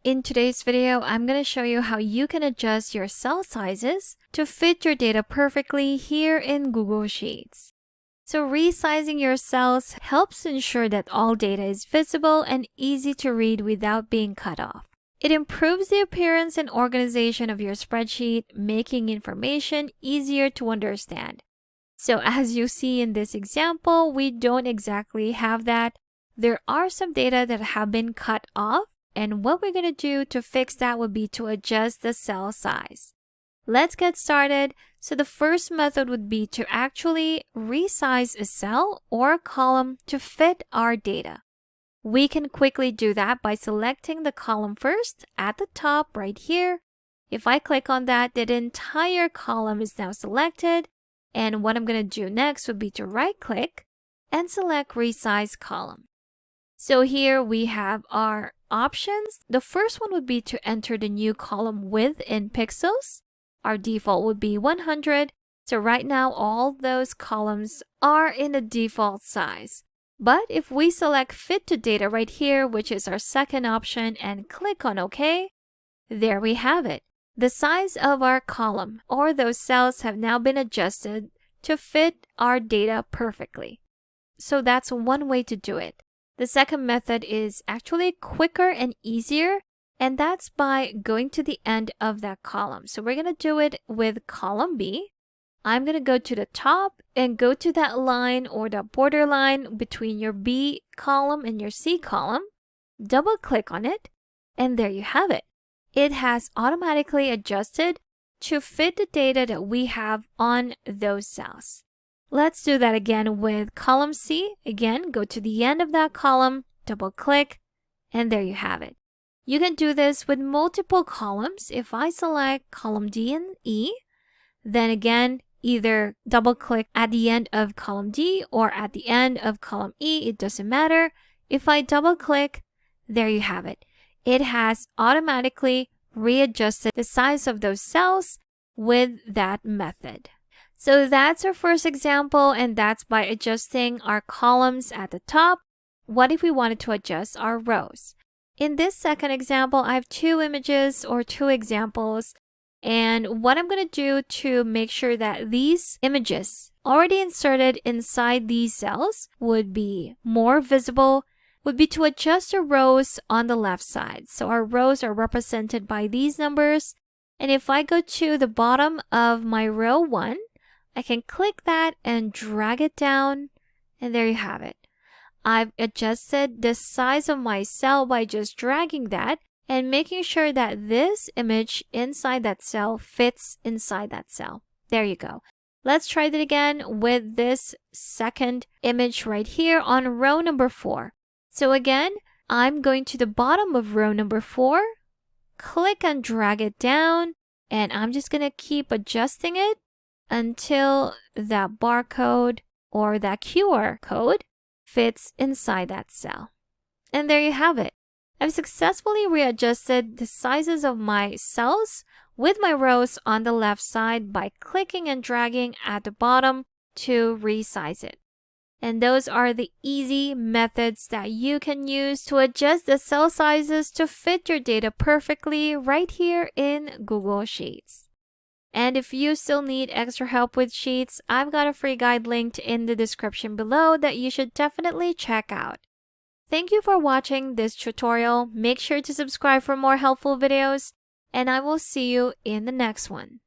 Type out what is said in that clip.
In today's video, I'm going to show you how you can adjust your cell sizes to fit your data perfectly here in Google Sheets. So resizing your cells helps ensure that all data is visible and easy to read without being cut off. It improves the appearance and organization of your spreadsheet, making information easier to understand. So as you see in this example, we don't exactly have that. There are some data that have been cut off. And what we're going to do to fix that would be to adjust the cell size. Let's get started. So the first method would be to actually resize a cell or a column to fit our data. We can quickly do that by selecting the column first at the top right here. If I click on that, the entire column is now selected. And what I'm going to do next would be to right-click and select Resize Column. So here we have our options. The first one would be to enter the new column width in pixels. Our default would be 100. So right now, all those columns are in the default size. But if we select Fit to Data right here, which is our second option, and click on OK, there we have it. The size of our column or those cells have now been adjusted to fit our data perfectly. So that's one way to do it. The second method is actually quicker and easier, and that's by going to the end of that column. So we're going to do it with column B. I'm going to go to the top and go to that line or the border line between your B column and your C column. Double click on it, and there you have it. It has automatically adjusted to fit the data that we have on those cells. Let's do that again with column C. Again, go to the end of that column, double click, and there you have it. You can do this with multiple columns. If I select column D and E, then again, either double click at the end of column D or at the end of column E, it doesn't matter. If I double click, there you have it. It has automatically readjusted the size of those cells with that method. So that's our first example, and that's by adjusting our columns at the top. What if we wanted to adjust our rows? In this second example, I have two images or two examples. And what I'm going to do to make sure that these images already inserted inside these cells would be more visible would be to adjust the rows on the left side. So our rows are represented by these numbers. And if I go to the bottom of my row 1, I can click that and drag it down, and there you have it. I've adjusted the size of my cell by just dragging that and making sure that this image inside that cell fits inside that cell. There you go. Let's try that again with this second image right here on row number 4. So again, I'm going to the bottom of row number 4, click and drag it down, and I'm just going to keep adjusting it until that barcode or that QR code fits inside that cell. And there you have it. I've successfully readjusted the sizes of my cells with my rows on the left side by clicking and dragging at the bottom to resize it. And those are the easy methods that you can use to adjust the cell sizes to fit your data perfectly right here in Google Sheets. And if you still need extra help with Sheets, I've got a free guide linked in the description below that you should definitely check out. Thank you for watching this tutorial. Make sure to subscribe for more helpful videos, and I will see you in the next one.